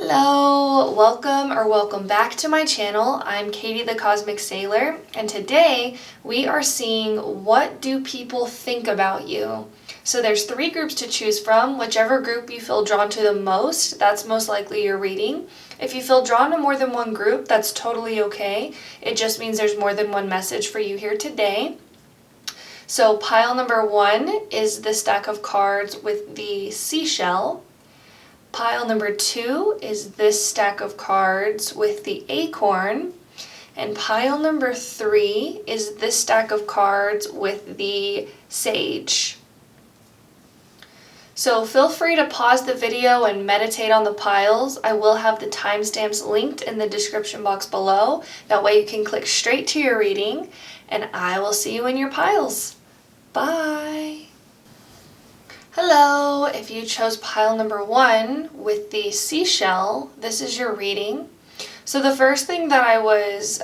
Hello, welcome back to my channel. I'm Katie.the.cosmic.sailor, and today we are seeing what do people think about you. So there's 3 groups to choose from. Whichever group you feel drawn to the most, that's most likely your reading. If you feel drawn to more than one group, that's totally okay. It just means there's more than one message for you here today. So pile number 1 is the stack of cards with the seashell. Pile number 2 is this stack of cards with the acorn. And pile number 3 is this stack of cards with the sage. So feel free to pause the video and meditate on the piles. I will have the timestamps linked in the description box below. That way you can click straight to your reading, and I will see you in your piles. Bye! Hello, if you chose pile number 1 with the seashell, this is your reading. So the first thing that I was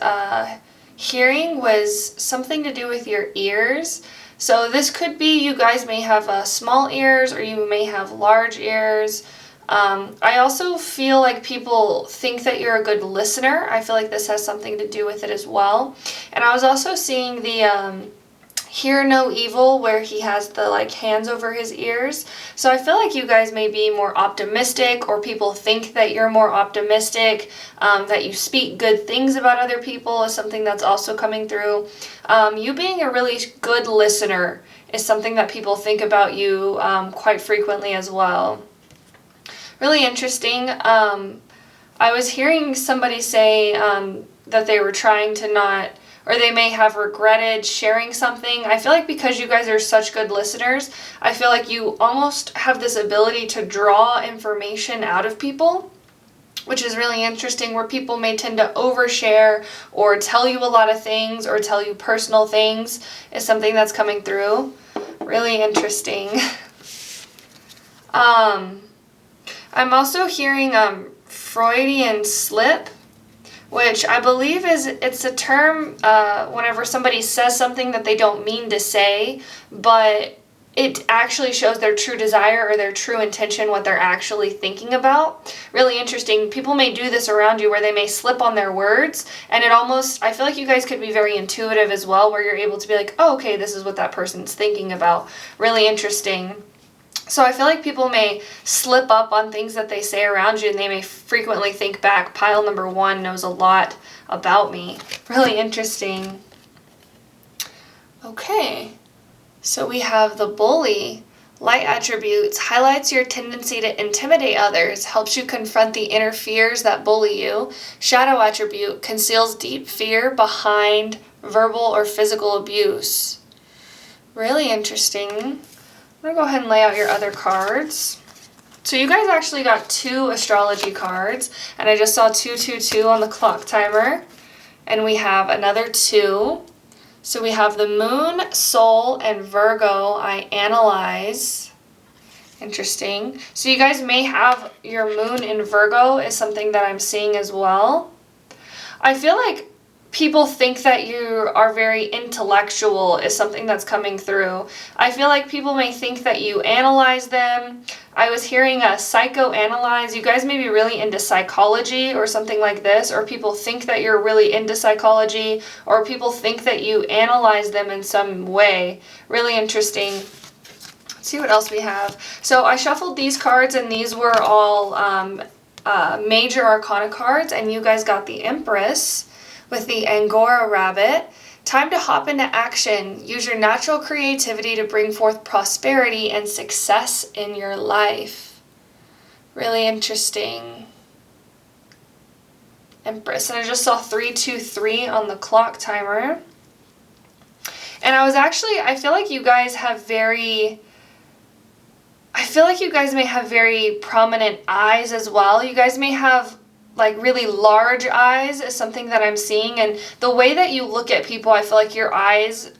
hearing was something to do with your ears. So this could be you guys may have small ears or you may have large ears. I also feel like people think that you're a good listener. I feel like this has something to do with it as well. And I was also seeing the hear no evil, where he has the hands over his ears. So I feel like you guys may be more optimistic, or people think that you're more optimistic, that you speak good things about other people is something that's also coming through. You being a really good listener is something that people think about you quite frequently as well. Really interesting. I was hearing somebody say that they were trying to not, or they may have regretted sharing something. I feel like because you guys are such good listeners, I feel like you almost have this ability to draw information out of people, which is really interesting, where people may tend to overshare or tell you a lot of things or tell you personal things is something that's coming through. Really interesting. I'm also hearing Freudian slip, which I believe it's a term whenever somebody says something that they don't mean to say, but it actually shows their true desire or their true intention, what they're actually thinking about. Really interesting. People may do this around you where they may slip on their words, and it almost, I feel like you guys could be very intuitive as well, where you're able to be like, oh, okay, this is what that person's thinking about. Really interesting. So I feel like people may slip up on things that they say around you, and they may frequently think back, pile number 1 knows a lot about me. Really interesting. Okay, so we have the bully. Light attributes: highlights your tendency to intimidate others, helps you confront the inner fears that bully you. Shadow attribute: conceals deep fear behind verbal or physical abuse. Really interesting. I'm going to go ahead and lay out your other cards. So you guys actually got 2 astrology cards, and I just saw 222 on the clock timer, and we have another 2. So we have the moon, soul, and Virgo. I analyze. Interesting. So you guys may have your moon in Virgo is something that I'm seeing as well. I feel like people think that you are very intellectual is something that's coming through. I feel like people may think that you analyze them. I was hearing a psychoanalyze. You guys may be really into psychology or something like this, or people think that you're really into psychology, or people think that you analyze them in some way. Really interesting. Let's see what else we have. So I shuffled these cards, and these were all major arcana cards, and you guys got the Empress with the Angora rabbit. Time to hop into action. Use your natural creativity to bring forth prosperity and success in your life. Really interesting. Empress. And I just saw 323 on the clock timer. And I feel like you guys may have very prominent eyes as well. You guys may have really large eyes is something that I'm seeing, and the way that you look at people, I feel like your eyes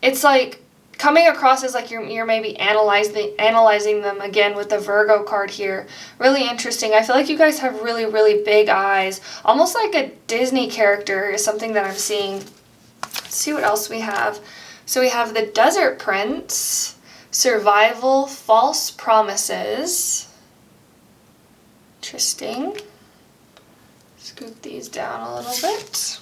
it's like coming across as like you're maybe analyzing them, again with the Virgo card here. Really interesting. I feel like you guys have really, really big eyes, almost like a Disney character is something that I'm seeing. Let's see what else we have. So we have the Desert Prince, Survival, False Promises. Interesting. Scoop these down a little bit.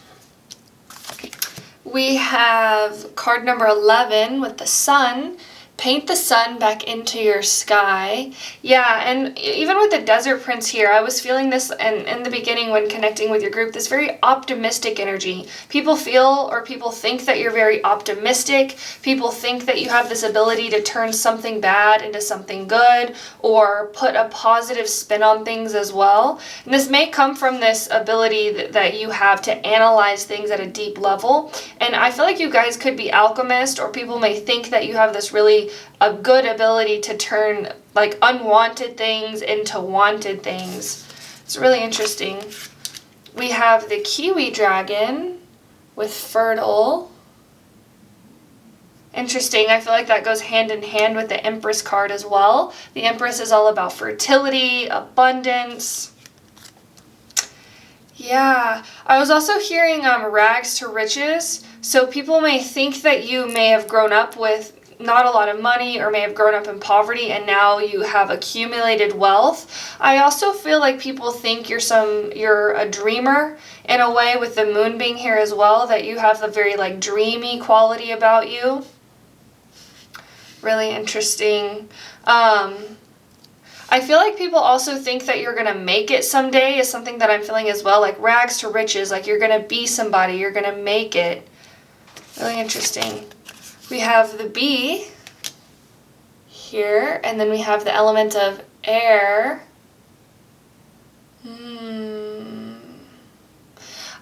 We have card number 11 with the sun. Paint the sun back into your sky. Yeah, and even with the Desert Prince here, I was feeling this in the beginning when connecting with your group, this very optimistic energy. People feel or people think that you're very optimistic. People think that you have this ability to turn something bad into something good or put a positive spin on things as well. And this may come from this ability that you have to analyze things at a deep level. And I feel like you guys could be alchemists, or people may think that you have this really a good ability to turn like unwanted things into wanted things. It's really interesting. We have the kiwi dragon with fertile. Interesting. I feel like that goes hand in hand with the Empress card as well. The Empress is all about fertility, abundance. Yeah, I was also hearing rags to riches. So people may think that you may have grown up with not a lot of money or may have grown up in poverty and now you have accumulated wealth. I also feel like people think you're a dreamer in a way, with the moon being here as well, that you have a very like dreamy quality about you. Really interesting. I feel like people also think that you're gonna make it someday is something that I'm feeling as well, like rags to riches, like you're gonna be somebody, you're gonna make it. Really interesting. We have the bee here, and then we have the element of air.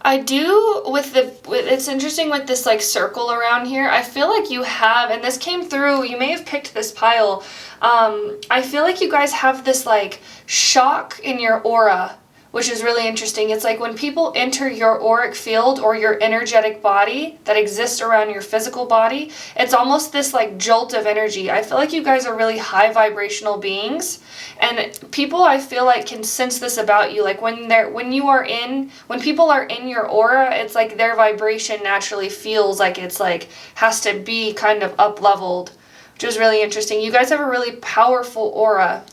I do it's interesting with this like circle around here. I feel like you have, and this came through, you may have picked this pile. I feel like you guys have this like shock in your aura, which is really interesting. It's like when people enter your auric field or your energetic body that exists around your physical body, it's almost this like jolt of energy. I feel like you guys are really high vibrational beings, and people I feel like can sense this about you. Like when people are in your aura, it's like their vibration naturally feels like it's like has to be kind of up leveled, which is really interesting. You guys have a really powerful aura.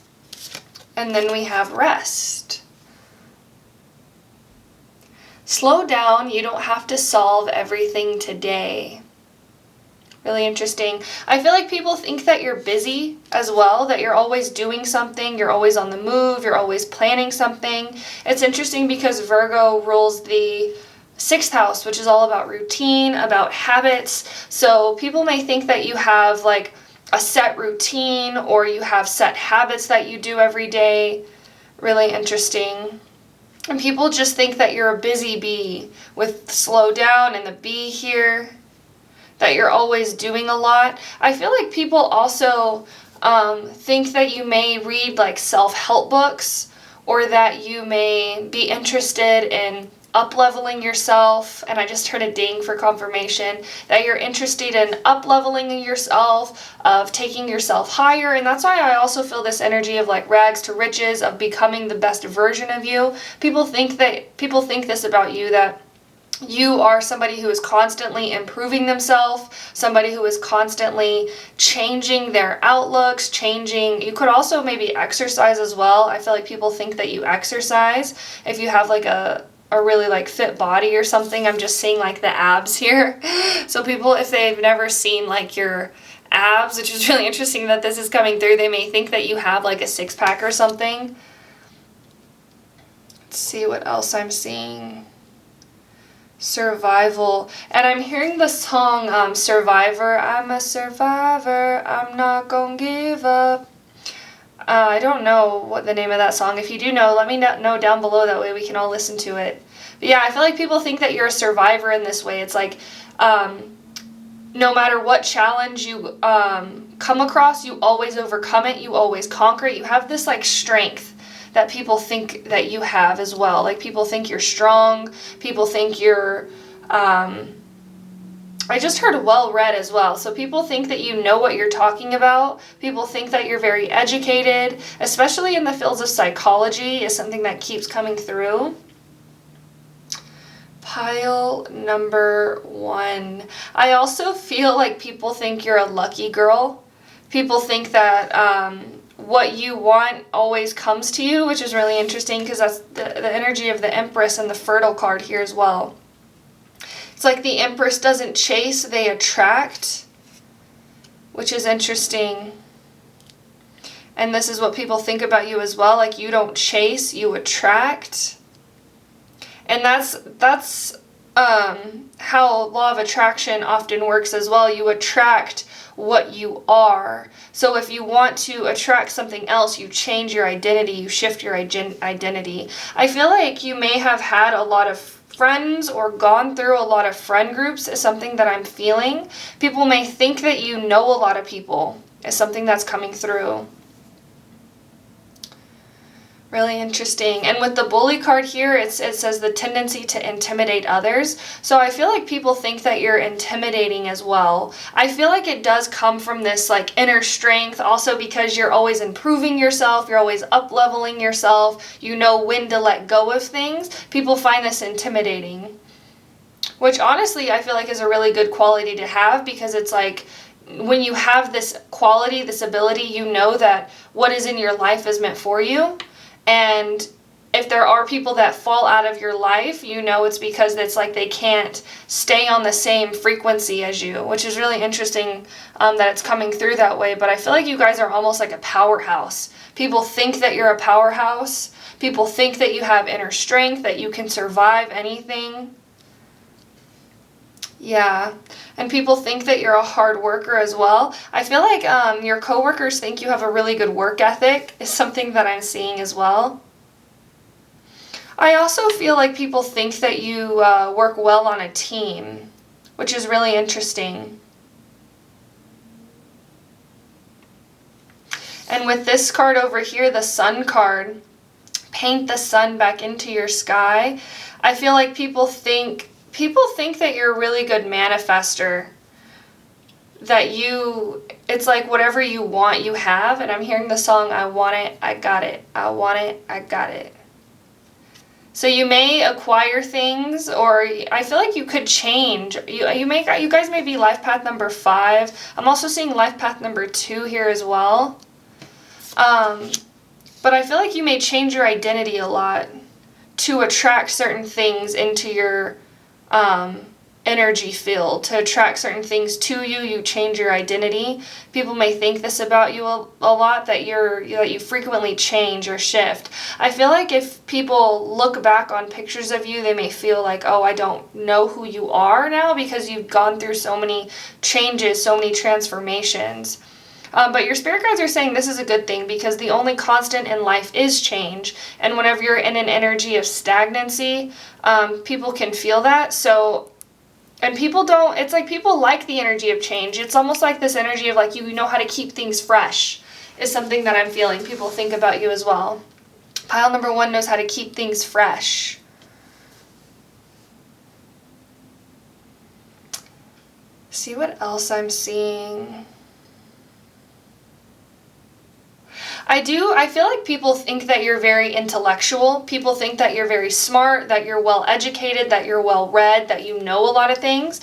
And then we have rest. Slow down, you don't have to solve everything today. Really interesting. I feel like people think that you're busy as well, that you're always doing something, you're always on the move, you're always planning something. It's interesting because Virgo rules the 6th house, which is all about routine, about habits. So people may think that you have like a set routine or you have set habits that you do every day. Really interesting. And people just think that you're a busy bee with slow down and the bee here, that you're always doing a lot. I feel like people also think that you may read like self-help books, or that you may be interested in up-leveling yourself, and I just heard a ding for confirmation, that you're interested in up-leveling yourself, of taking yourself higher, and that's why I also feel this energy of like rags to riches, of becoming the best version of you. People think this about you, that you are somebody who is constantly improving themselves, somebody who is constantly changing their outlooks, you could also maybe exercise as well. I feel like people think that you exercise if you have like a really like fit body or something. I'm just seeing like the abs here. So people, if they've never seen like your abs, which is really interesting that this is coming through, they may think that you have like a 6-pack or something. Let's see what else I'm seeing. Survival. And I'm hearing the song Survivor. I'm a survivor, I'm not gonna give up. I don't know what the name of that song. If you do know, let me know down below. That way we can all listen to it. But yeah, I feel like people think that you're a survivor in this way. It's like no matter what challenge you come across, you always overcome it. You always conquer it. You have this like strength that people think that you have as well. Like people think you're strong. People think you're I just heard well-read as well. So people think that you know what you're talking about. People think that you're very educated, especially in the fields of psychology is something that keeps coming through. Pile number 1. I also feel like people think you're a lucky girl. People think that what you want always comes to you, which is really interesting because that's the energy of the Empress and the Fertile card here as well. It's like the Empress doesn't chase, they attract, which is interesting. And this is what people think about you as well, like you don't chase, you attract. And that's how law of attraction often works as well. You attract what you are. So if you want to attract something else, you change your identity, you shift your identity. I feel like you may have had a lot of friends or gone through a lot of friend groups is something that I'm feeling. People may think that you know a lot of people is something that's coming through. Really interesting. And with the Bully card here, it says the tendency to intimidate others. So I feel like people think that you're intimidating as well. I feel like it does come from this like inner strength, also because you're always improving yourself, you're always up-leveling yourself, you know when to let go of things. People find this intimidating, which honestly I feel like is a really good quality to have, because it's like when you have this quality, this ability, you know that what is in your life is meant for you. And if there are people that fall out of your life, you know it's because it's like they can't stay on the same frequency as you, which is really interesting that it's coming through that way. But I feel like you guys are almost like a powerhouse. People think that you're a powerhouse. People think that you have inner strength, that you can survive anything. Yeah. And people think that you're a hard worker as well. I feel like your coworkers think you have a really good work ethic is something that I'm seeing as well. I also feel like people think that you work well on a team, which is really interesting. And with this card over here, the Sun card, paint the sun back into your sky. I feel like people think that you're a really good manifester, that it's like whatever you want, you have. And I'm hearing the song, I want it, I got it. I want it, I got it. So you may acquire things, or I feel like you could change. You guys may be life path number 5. I'm also seeing life path number 2 here as well. But I feel like you may change your identity a lot to attract certain things into your energy field, to attract certain things to you. You change your identity. People may think this about you a lot, that you frequently change or shift. I feel like if people look back on pictures of you, they may feel like, oh, I don't know who you are now, because you've gone through so many changes, so many transformations. But your spirit guides are saying this is a good thing, because the only constant in life is change. And whenever you're in an energy of stagnancy, people can feel that. So, and it's like people like the energy of change. It's almost like this energy of like, you know how to keep things fresh is something that I'm feeling. People think about you as well. Pile number 1 knows how to keep things fresh. See what else I'm seeing. I feel like people think that you're very intellectual. People think that you're very smart, that you're well educated, that you're well read, that you know a lot of things.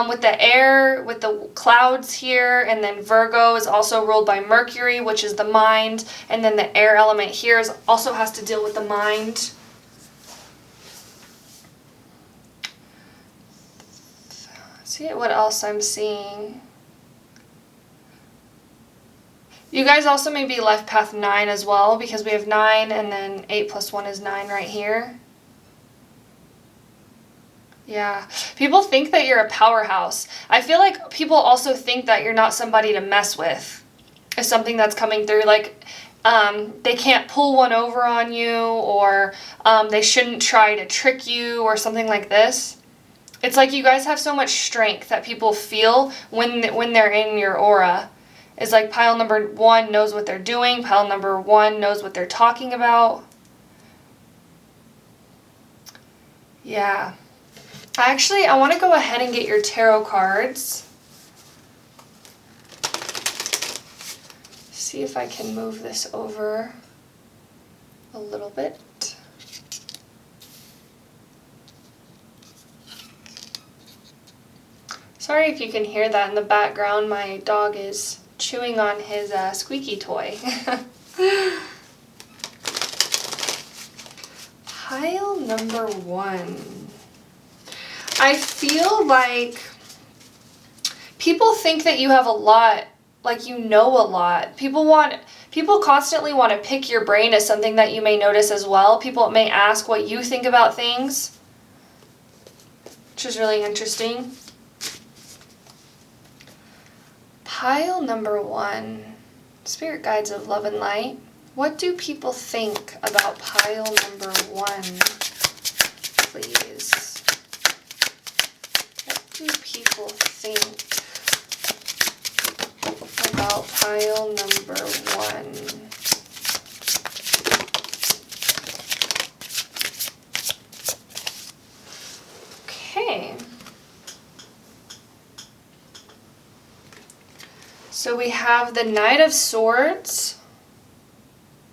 With the air, with the clouds here, and then Virgo is also ruled by Mercury, which is the mind, and then the air element here also has to deal with the mind. Let's see what else I'm seeing. You guys also may be life path 9 as well, because we have 9 and then 8 plus 1 is 9 right here. Yeah. People think that you're a powerhouse. I feel like people also think that you're not somebody to mess with. Is something that's coming through. Like, they can't pull one over on you, or they shouldn't try to trick you, or something like this. It's like you guys have so much strength that people feel when they're in your aura. It's like pile number 1 knows what they're doing. Pile number 1 knows what they're talking about. Yeah. I want to go ahead and get your tarot cards. See if I can move this over a little bit. Sorry if you can hear that in the background. My dog is chewing on his squeaky toy. Pile number 1. I feel like people think that you have a lot, like you know a lot. People constantly want to pick your brain as something that you may notice as well. People may ask what you think about things, which is really interesting. Pile number 1, Spirit Guides of Love and Light. What do people think about pile number 1, please? What do people think about pile number 1? Okay. So we have the Knight of Swords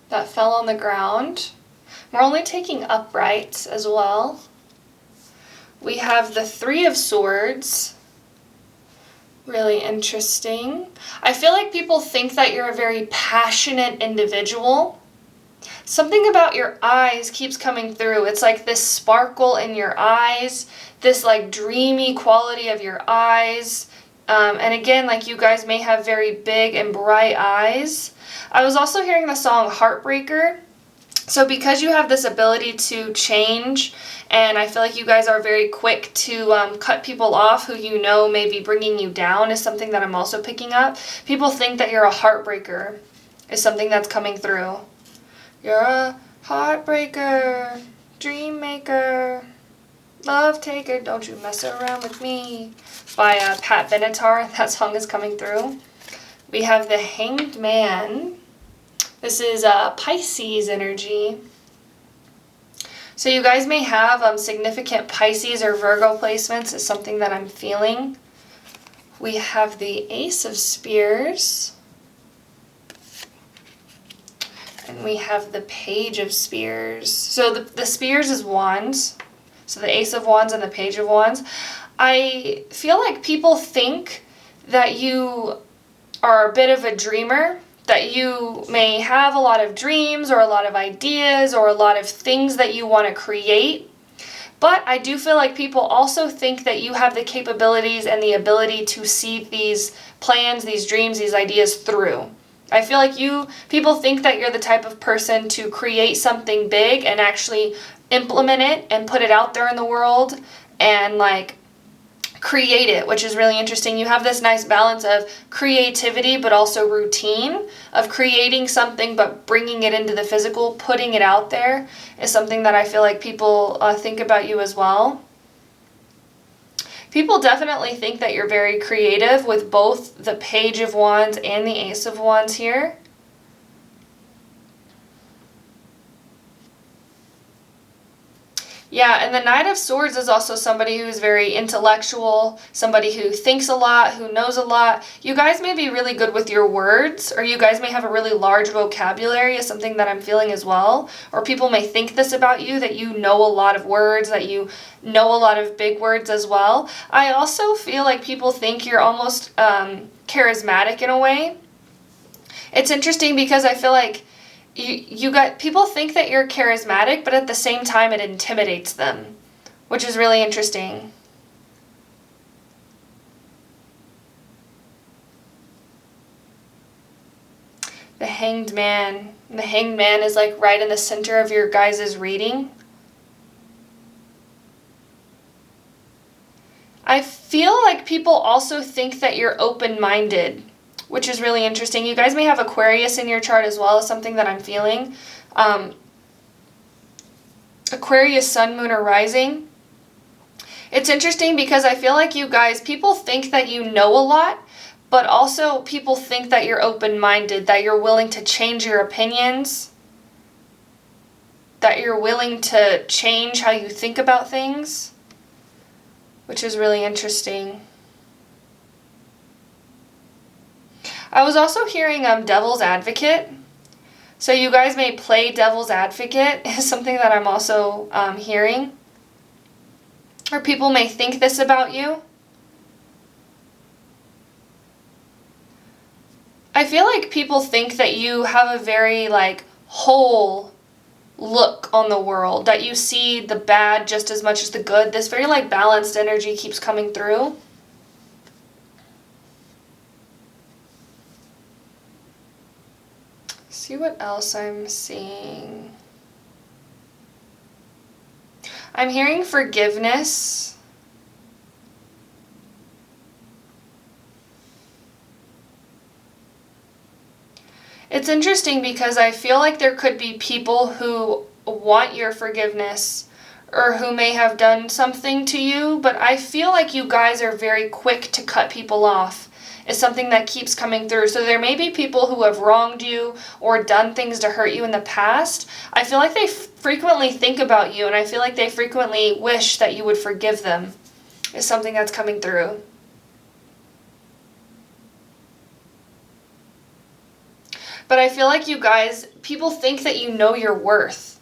that fell on the ground. We're only taking uprights as well. We have the Three of Swords. Really interesting. I feel like people think that you're a very passionate individual. Something about your eyes keeps coming through. It's like this sparkle in your eyes, this like dreamy quality of your eyes. And again, like you guys may have very big and bright eyes. I was also hearing the song Heartbreaker. So because you have this ability to change, and I feel like you guys are very quick to cut people off who you know may be bringing you down is something that I'm also picking up. People think that you're a heartbreaker is something that's coming through. You're a heartbreaker, dream maker, love taker, don't you mess around with me, by Pat Benatar. That song is coming through. We have the Hanged Man. This is Pisces energy. So you guys may have significant Pisces or Virgo placements is something that I'm feeling. We have the Ace of Spears. And we have the Page of Spears. So the Spears is Wands. So the Ace of Wands and the Page of Wands. I feel like people think that you are a bit of a dreamer, that you may have a lot of dreams or a lot of ideas or a lot of things that you want to create. But I do feel like people also think that you have the capabilities and the ability to see these plans, these dreams, these ideas through. I feel like people think that you're the type of person to create something big and actually implement it and put it out there in the world and like create it, which is really interesting. You have this nice balance of creativity but also routine, of creating something but bringing it into the physical, putting it out there is something that I feel like people think about you as well. People definitely think that you're very creative with both the Page of Wands and the Ace of Wands here. Yeah, and the Knight of Swords is also somebody who's very intellectual, somebody who thinks a lot, who knows a lot. You guys may be really good with your words, or you guys may have a really large vocabulary is something that I'm feeling as well. Or people may think this about you, that you know a lot of words, that you know a lot of big words as well. I also feel like people think you're almost charismatic in a way. It's interesting because I feel like you got people think that you're charismatic, but at the same time it intimidates them, which is really interesting. The Hanged Man. The Hanged Man is like right in the center of your guys' reading. I feel like people also think that you're open-minded, which is really interesting. You guys may have Aquarius in your chart as well as something that I'm feeling. Aquarius, Sun, Moon, or Rising. It's interesting because I feel like you guys, people think that you know a lot, but also people think that you're open-minded, that you're willing to change your opinions, that you're willing to change how you think about things, which is really interesting. I was also hearing Devil's Advocate. So you guys may play Devil's Advocate is something that I'm also hearing. Or people may think this about you. I feel like people think that you have a very, like, whole look on the world, that you see the bad just as much as the good. This very, like, balanced energy keeps coming through. See what else I'm seeing. I'm hearing forgiveness. It's interesting because I feel like there could be people who want your forgiveness or who may have done something to you, but I feel like you guys are very quick to cut people off. It's something that keeps coming through. So there may be people who have wronged you or done things to hurt you in the past. I feel like they frequently think about you, and I feel like they frequently wish that you would forgive them. It's something that's coming through. But I feel like you guys, people think that you know your worth.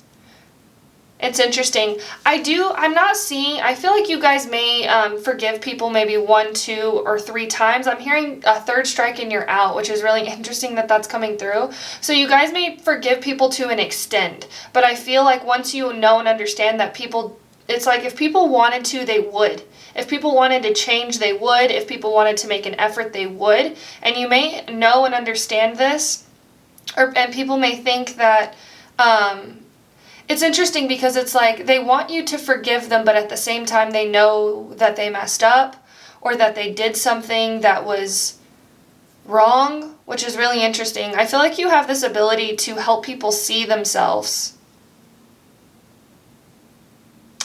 It's interesting. I feel like you guys may forgive people maybe 1, 2, or 3 times. I'm hearing a third strike and you're out, which is really interesting that that's coming through. So you guys may forgive people to an extent. But I feel like once you know and understand that people, it's like if people wanted to, they would. If people wanted to change, they would. If people wanted to make an effort, they would. And you may know and understand this. And people may think that... it's interesting because it's like they want you to forgive them, but at the same time they know that they messed up or that they did something that was wrong, which is really interesting. I feel like you have this ability to help people see themselves.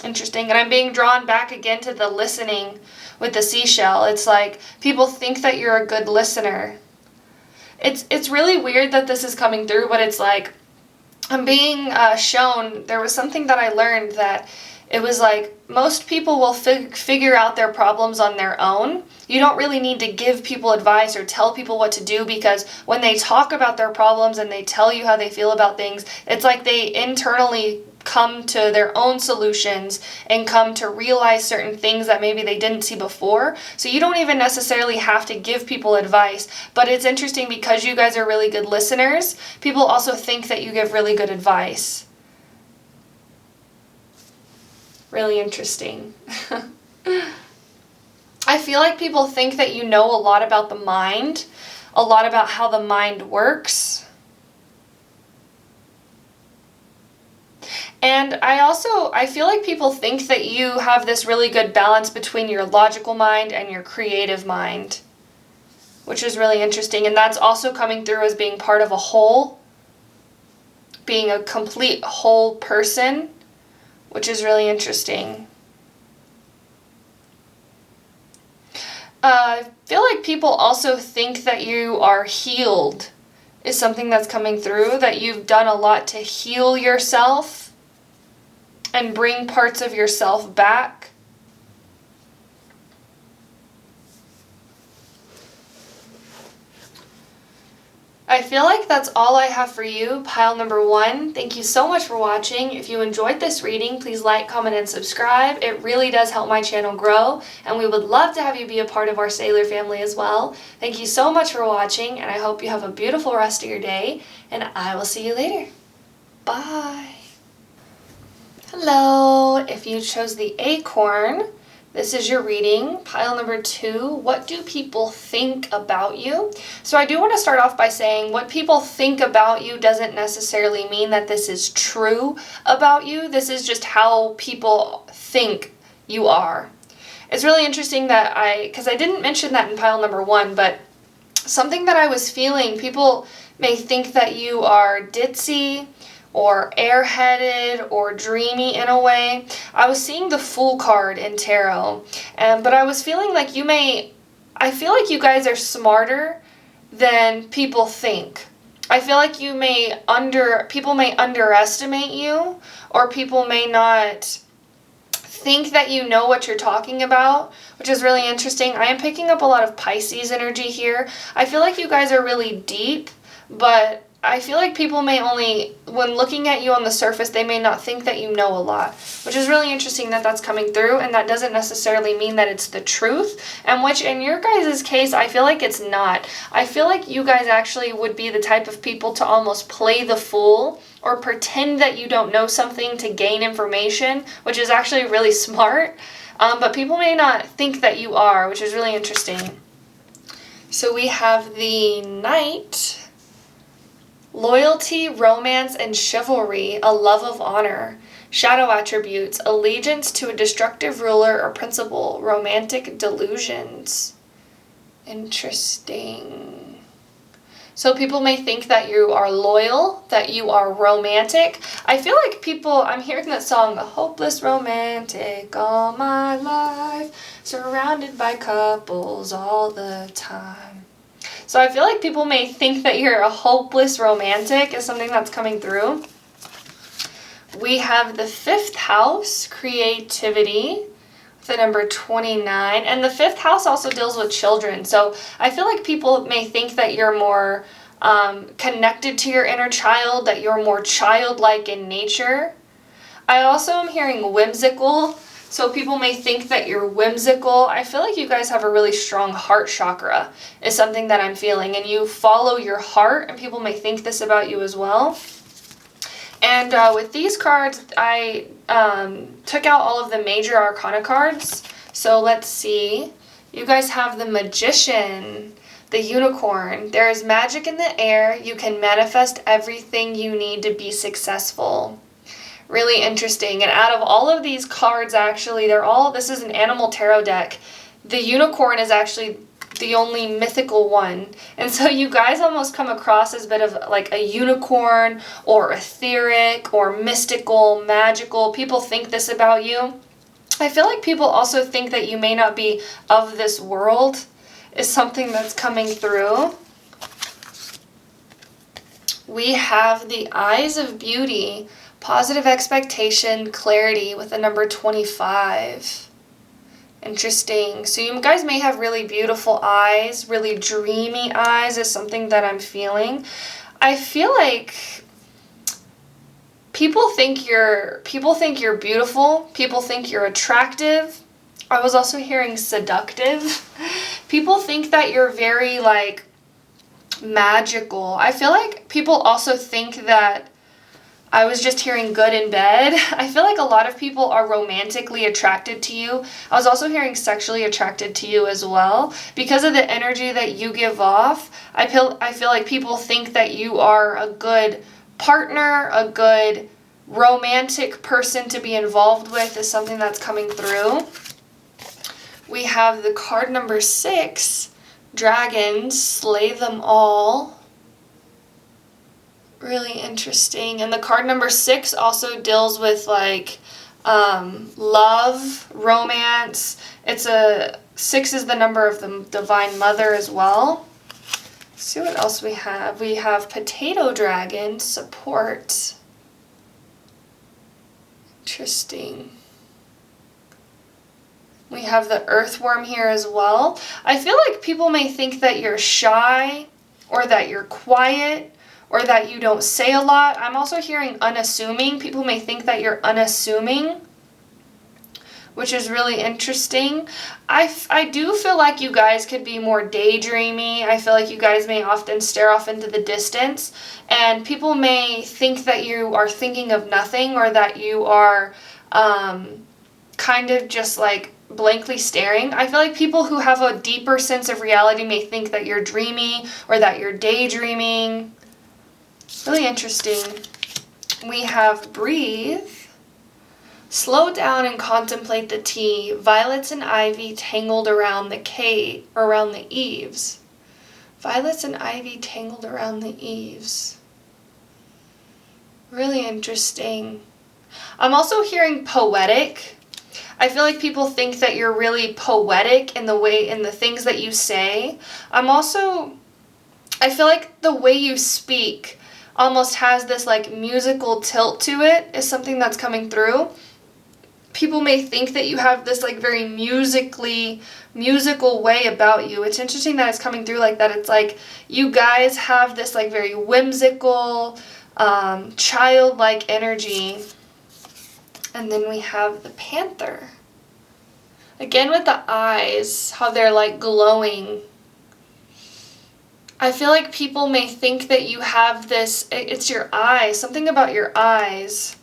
Interesting. And I'm being drawn back again to the listening with the seashell. It's like people think that you're a good listener. It's really weird that this is coming through, but it's like I'm being shown, there was something that I learned that it was like most people will figure out their problems on their own. You don't really need to give people advice or tell people what to do, because when they talk about their problems and they tell you how they feel about things, it's like they internally come to their own solutions and come to realize certain things that maybe they didn't see before. So you don't even necessarily have to give people advice, but it's interesting because you guys are really good listeners. People also think that you give really good advice. Really interesting. I feel like people think that you know a lot about the mind, a lot about how the mind works. And I feel like people think that you have this really good balance between your logical mind and your creative mind, which is really interesting. And that's also coming through as being part of a whole, being a complete whole person, which is really interesting. I feel like people also think that you are healed, is something that's coming through, that you've done a lot to heal yourself and bring parts of yourself back. I feel like that's all I have for you, pile number 1. Thank you so much for watching. If you enjoyed this reading, please like, comment, and subscribe. It really does help my channel grow, and we would love to have you be a part of our Sailor family as well. Thank you so much for watching, and I hope you have a beautiful rest of your day, and I will see you later. Bye. Hello. If you chose the Acorn, this is your reading, pile number 2. What do people think about you? So I do want to start off by saying what people think about you doesn't necessarily mean that this is true about you. This is just how people think you are. It's really interesting that because I didn't mention that in pile number 1, but something that I was feeling, people may think that you are ditzy, or airheaded, or dreamy in a way. I was seeing the Fool card in tarot, but I was feeling like I feel like you guys are smarter than people think. I feel like people may underestimate you, or people may not think that you know what you're talking about, which is really interesting. I am picking up a lot of Pisces energy here. I feel like you guys are really deep, but I feel like people may only, when looking at you on the surface, they may not think that you know a lot, which is really interesting that that's coming through, and that doesn't necessarily mean that it's the truth, and which in your guys' case, I feel like it's not. I feel like you guys actually would be the type of people to almost play the fool or pretend that you don't know something to gain information, which is actually really smart, but people may not think that you are, which is really interesting. So we have the Knight. Loyalty, romance, and chivalry, a love of honor. Shadow attributes, allegiance to a destructive ruler or principle, romantic delusions. Interesting. So people may think that you are loyal, that you are romantic. I feel like people, I'm hearing that song, A Hopeless Romantic All My Life, surrounded by couples all the time. So I feel like people may think that you're a hopeless romantic is something that's coming through. We have the 5th house, creativity, the number 29. And the 5th house also deals with children. So I feel like people may think that you're more connected to your inner child, that you're more childlike in nature. I also am hearing whimsical. So people may think that you're whimsical. I feel like you guys have a really strong heart chakra is something that I'm feeling. And you follow your heart, and people may think this about you as well. And with these cards, I took out all of the major arcana cards. So let's see. You guys have the Magician, the Unicorn. There is magic in the air. You can manifest everything you need to be successful. Really interesting. And out of all of these cards, actually, this is an animal tarot deck. The Unicorn is actually the only mythical one. And so you guys almost come across as a bit of like a unicorn or etheric or mystical, magical. People think this about you. I feel like people also think that you may not be of this world is something that's coming through. We have the Eyes of Beauty. Positive expectation, clarity with the number 25. Interesting. So you guys may have really beautiful eyes, really dreamy eyes is something that I'm feeling. I feel like people think you're beautiful. People think you're attractive. I was also hearing seductive. People think that you're very like magical. I feel like people also think that I was just hearing good in bed. I feel like a lot of people are romantically attracted to you. I was also hearing sexually attracted to you as well. Because of the energy that you give off, I feel like people think that you are a good partner, a good romantic person to be involved with is something that's coming through. We have the card number 6, Dragons, slay them all. Really interesting. And the card number 6 also deals with like love, romance. 6 is the number of the Divine Mother as well. Let's see what else we have. We have Potato Dragon, support. Interesting. We have the Earthworm here as well. I feel like people may think that you're shy or that you're quiet or that you don't say a lot. I'm also hearing unassuming. People may think that you're unassuming, which is really interesting. I do feel like you guys could be more daydreamy. I feel like you guys may often stare off into the distance, and people may think that you are thinking of nothing or that you are kind of just like blankly staring. I feel like people who have a deeper sense of reality may think that you're dreamy or that you're daydreaming. Really interesting. We have Breathe. Slow down and contemplate the tea. Violets and ivy tangled around around the eaves. Violets and ivy tangled around the eaves. Really interesting. I'm also hearing poetic. I feel like people think that you're really poetic in the things that you say. I feel like the way you speak almost has this like musical tilt to it is something that's coming through. people may think that you have this like very musical way about you. It's interesting that it's coming through like that. It's like you guys have this like very whimsical, childlike energy. And then we have the Panther. Again with the eyes, how they're like glowing. I feel like people may think that you have this, it's your eyes, something about your eyes.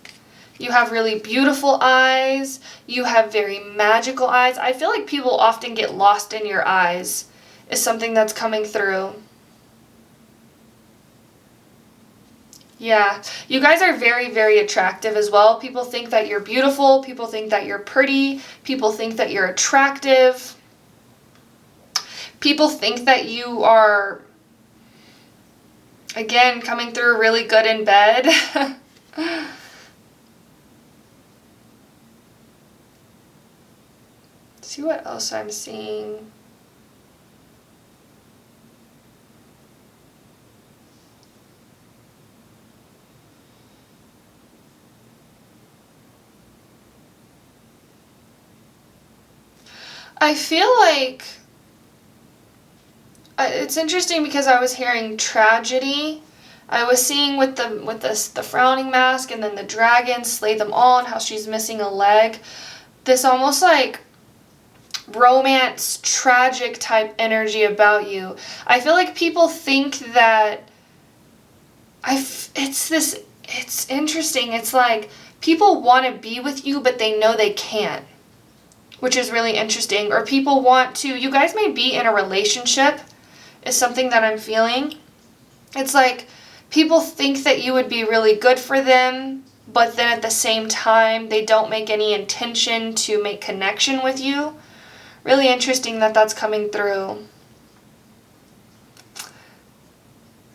You have really beautiful eyes. You have very magical eyes. I feel like people often get lost in your eyes is something that's coming through. Yeah, you guys are very, very attractive as well. People think that you're beautiful. People think that you're pretty. People think that you're attractive. People think that you are, again, coming through really good in bed. See what else I'm seeing. I feel like it's interesting because I was hearing tragedy. I was seeing with the frowning mask and then the dragon slay them all and how she's missing a leg. This almost like romance, tragic type energy about you. I feel like people think that it's interesting. It's like people want to be with you, but they know they can't, which is really interesting. Or people want to, you guys may be in a relationship, is something that I'm feeling. It's like people think that you would be really good for them, but then at the same time, they don't make any intention to make connection with you. Really interesting that that's coming through.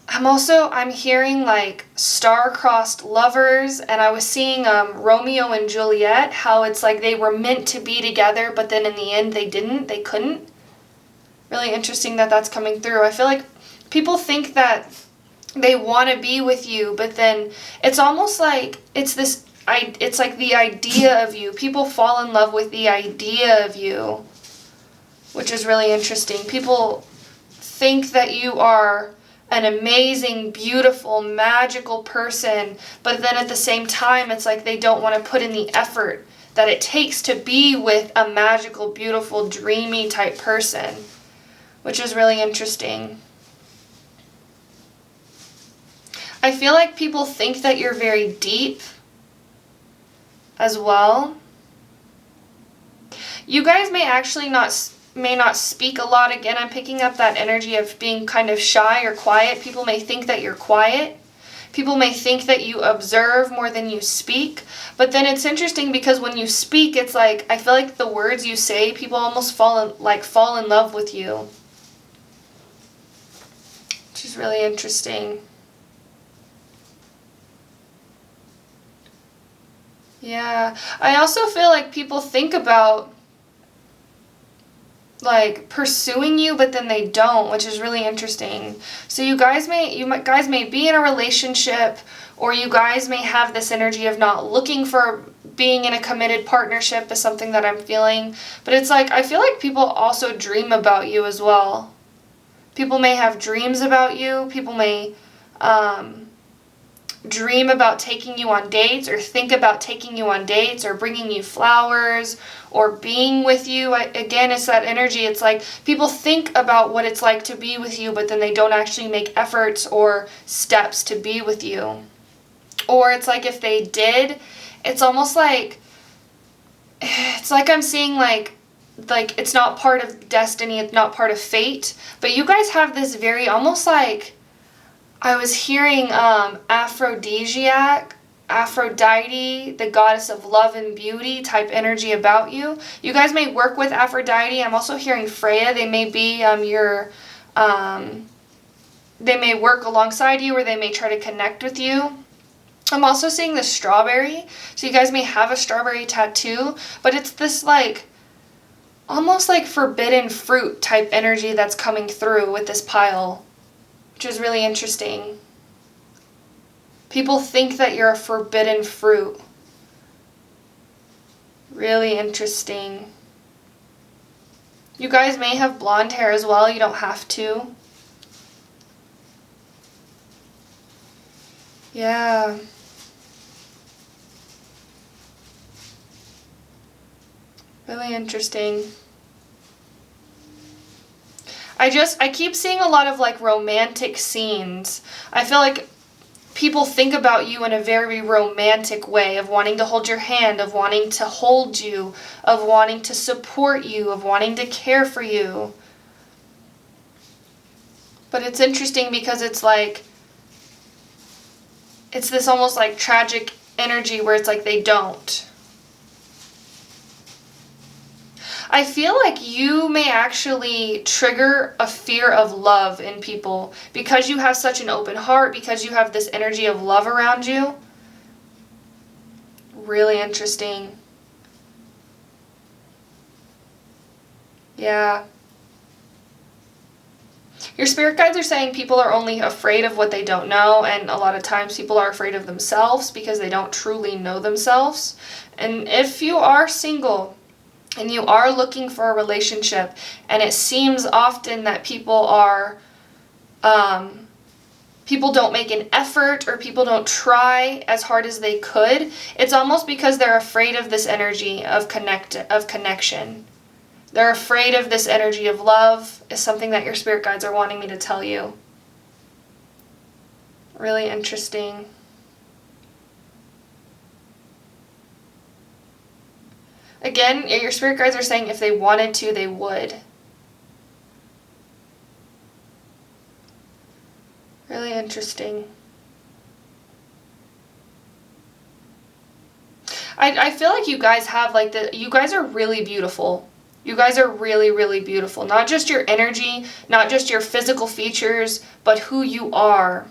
I'm hearing like star-crossed lovers, and I was seeing Romeo and Juliet, how it's like they were meant to be together, but then in the end they couldn't. Really interesting that that's coming through. I feel like people think that they want to be with you, but then it's almost like it's like the idea of you. People fall in love with the idea of you, which is really interesting. People think that you are an amazing, beautiful, magical person, but then at the same time, it's like they don't want to put in the effort that it takes to be with a magical, beautiful, dreamy type person, which is really interesting. I feel like people think that you're very deep as well. You guys may actually not speak a lot. Again, I'm picking up that energy of being kind of shy or quiet. People may think that you're quiet. People may think that you observe more than you speak. But then it's interesting because when you speak, it's like, I feel like the words you say, people almost fall in love with you. Which is really interesting. Yeah. I also feel like people think about like pursuing you, but then they don't, which is really interesting. So you guys may be in a relationship, or you guys may have this energy of not looking for being in a committed partnership is something that I'm feeling. But it's like, I feel like people also dream about you as well. People may have dreams about you. People may dream about taking you on dates, or think about taking you on dates, or bringing you flowers, or being with you. Again, it's that energy. It's like people think about what it's like to be with you, but then they don't actually make efforts or steps to be with you. Or it's like if they did, it's almost like, it's like I'm seeing like it's not part of destiny, it's not part of fate, but you guys have this very, almost like, I was hearing Aphrodite, the goddess of love and beauty type energy about you. You guys may work with Aphrodite. I'm also hearing Freya. They may be they may work alongside you, or they may try to connect with you. I'm also seeing the strawberry. So you guys may have a strawberry tattoo, but it's this like, almost like forbidden fruit type energy that's coming through with this pile, which is really interesting. People think that you're a forbidden fruit. Really interesting. You guys may have blonde hair as well. You don't have to. Yeah. Really interesting. I keep seeing a lot of like romantic scenes. I feel like people think about you in a very romantic way, of wanting to hold your hand, of wanting to hold you, of wanting to support you, of wanting to care for you. But it's interesting because it's like, it's this almost like tragic energy where it's like they don't. I feel like you may actually trigger a fear of love in people because you have such an open heart, because you have this energy of love around you. Really interesting. Yeah. Your spirit guides are saying people are only afraid of what they don't know, and a lot of times people are afraid of themselves because they don't truly know themselves. And if you are single, and you are looking for a relationship, and it seems often that people don't make an effort, or people don't try as hard as they could, it's almost because they're afraid of this energy of connection. They're afraid of this energy of love, is something that your spirit guides are wanting me to tell you. Really interesting. Again, your spirit guides are saying if they wanted to, they would. Really interesting. I feel like you guys have like you guys are really beautiful. You guys are really, really beautiful. Not just your energy, not just your physical features, but who you are.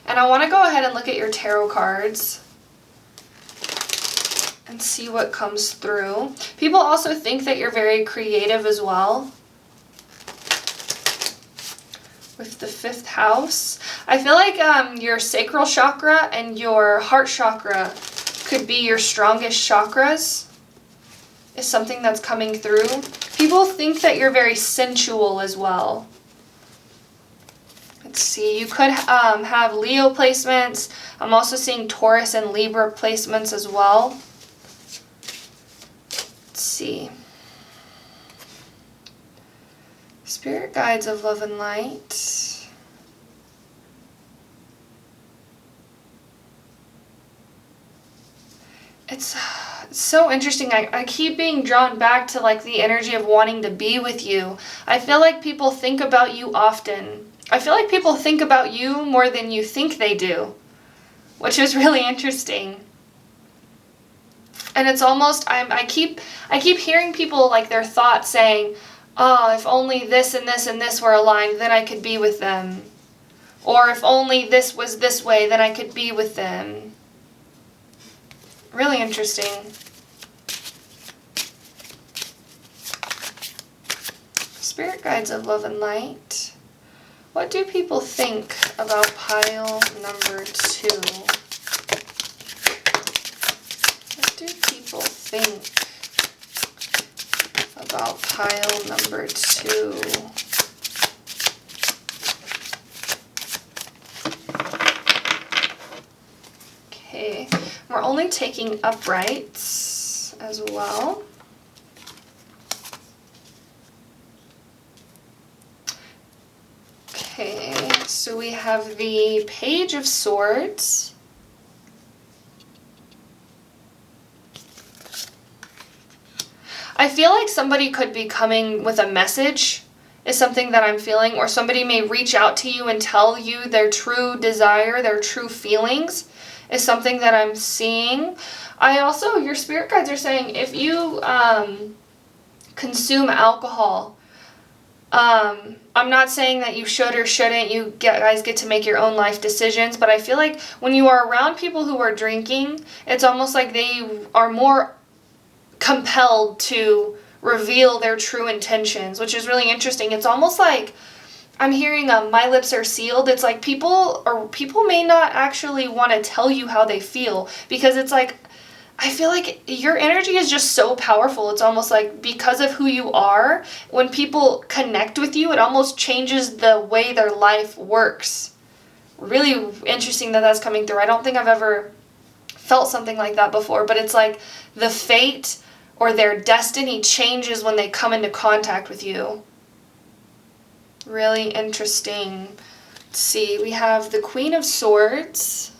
And I want to go ahead and look at your tarot cards and see what comes through. People also think that you're very creative as well. With the 5th house. I feel like your sacral chakra and your heart chakra could be your strongest chakras. Is something that's coming through. People think that you're very sensual as well. Let's see. You could have Leo placements. I'm also seeing Taurus and Libra placements as well. See. Spirit guides of love and light. It's so interesting. I keep being drawn back to like the energy of wanting to be with you. I feel like people think about you often. I feel like people think about you more than you think they do, which is really interesting. And it's almost, I keep hearing people like their thoughts saying, oh, if only this and this and this were aligned, then I could be with them. Or if only this was this way, then I could be with them. Really interesting. Spirit guides of love and light. What do people think about pile number 2? What do people think about pile number 2? Okay, we're only taking uprights as well. Okay, so we have the Page of Swords. I feel like somebody could be coming with a message, is something that I'm feeling, or somebody may reach out to you and tell you their true desire, their true feelings, is something that I'm seeing. I also, your spirit guides are saying if you consume alcohol, I'm not saying that you should or shouldn't. You guys get to make your own life decisions, but I feel like when you are around people who are drinking, it's almost like they are more compelled to reveal their true intentions, which is really interesting. It's almost like I'm hearing my lips are sealed. It's like people may not actually want to tell you how they feel, because it's like I feel like your energy is just so powerful. It's almost like because of who you are, when people connect with you, it almost changes the way their life works. Really interesting that that's coming through. I don't think I've ever felt something like that before, but it's like the fate or their destiny changes when they come into contact with you. Really interesting. Let's see, we have the Queen of Swords.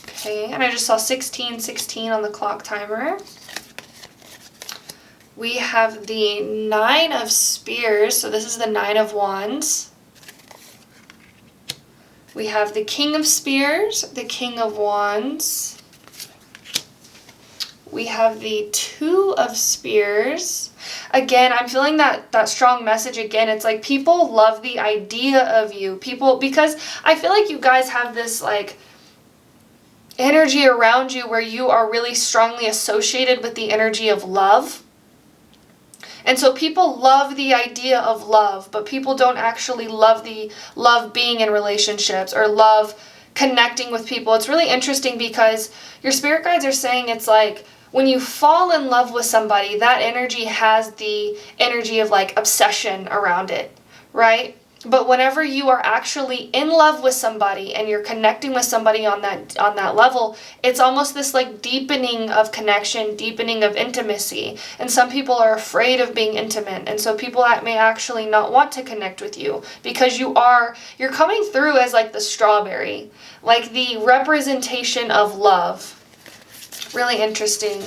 Okay, and I just saw 1616 on the clock timer. We have the Nine of Spears, so this is the Nine of Wands. We have the King of Spears, the King of Wands. We have the Two of Spears. Again, I'm feeling that strong message again. It's like people love the idea of you. People, because I feel like you guys have this like energy around you where you are really strongly associated with the energy of love. And so people love the idea of love, but people don't actually love being in relationships or love connecting with people. It's really interesting because your spirit guides are saying it's like when you fall in love with somebody, that energy has the energy of like obsession around it, right? But whenever you are actually in love with somebody and you're connecting with somebody on that level, it's almost this like deepening of connection, deepening of intimacy. And some people are afraid of being intimate. And so people that may actually not want to connect with you because you're coming through as like the strawberry, like the representation of love. Really interesting.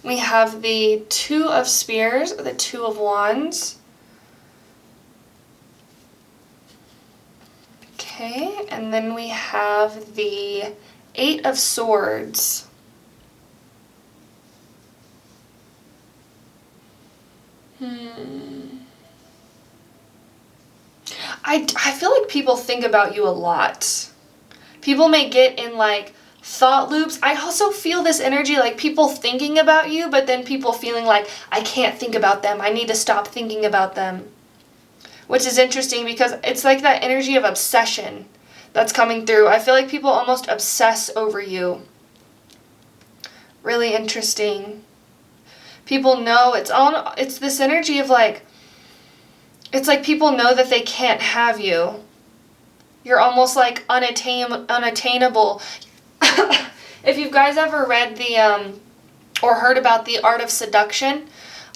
We have the Two of Spears, or the Two of Wands. Okay, and then we have the Eight of Swords. I feel like people think about you a lot. People may get in like thought loops. I also feel this energy like people thinking about you, but then people feeling like, I can't think about them. I need to stop thinking about them. Which is interesting because it's like that energy of obsession that's coming through. I feel like people almost obsess over you. Really interesting. People know it's this energy of like, it's like people know that they can't have you. You're almost like unattainable. If you guys ever read or heard about The Art of Seduction,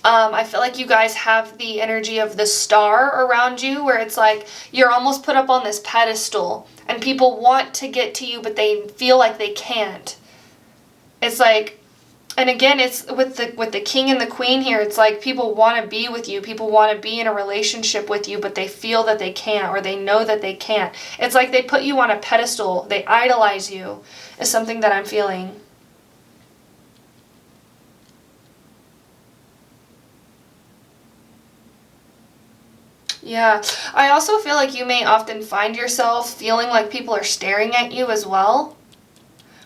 I feel like you guys have the energy of the star around you where it's like you're almost put up on this pedestal and people want to get to you but they feel like they can't. It's like, and again, it's with the king and the queen here, it's like people want to be with you, people want to be in a relationship with you, but they feel that they can't or they know that they can't. It's like they put you on a pedestal, they idolize you, is something that I'm feeling. Yeah, I also feel like you may often find yourself feeling like people are staring at you as well.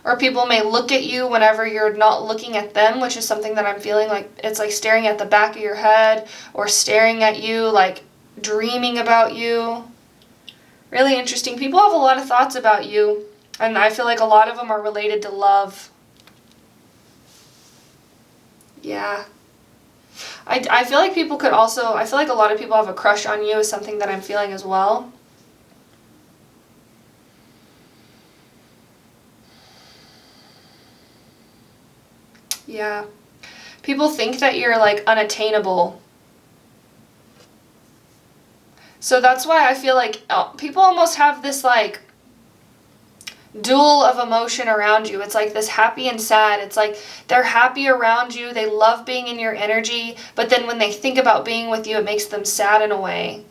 Or people may look at you whenever you're not looking at them, which is something that I'm feeling like it's like staring at the back of your head or staring at you, like dreaming about you. Really interesting. People have a lot of thoughts about you, and I feel like a lot of them are related to love. Yeah. I feel like people could also, I feel like a lot of people have a crush on you is something that I'm feeling as well. Yeah. People think that you're like unattainable. So that's why I feel like people almost have this like duel of emotion around you. It's like this happy and sad. It's like they're happy around you. They love being in your energy. But then when they think about being with you, it makes them sad in a way.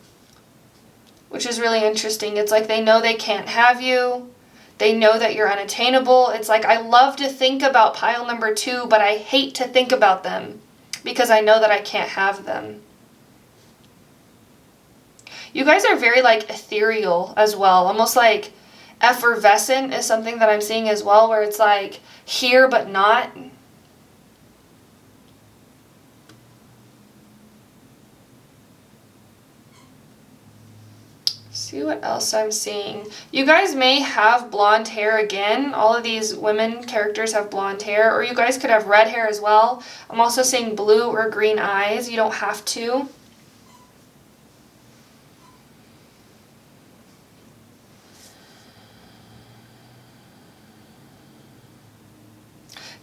Which is really interesting. It's like they know they can't have you. They know that you're unattainable. It's like I love to think about pile number 2, but I hate to think about them because I know that I can't have them. You guys are very like ethereal as well. Almost like effervescent is something that I'm seeing as well, where it's like here but not. Let's See what else I'm seeing. You guys may have blonde hair again. All of these women characters have blonde hair, or you guys could have red hair as well. I'm also seeing blue or green eyes. You don't have to.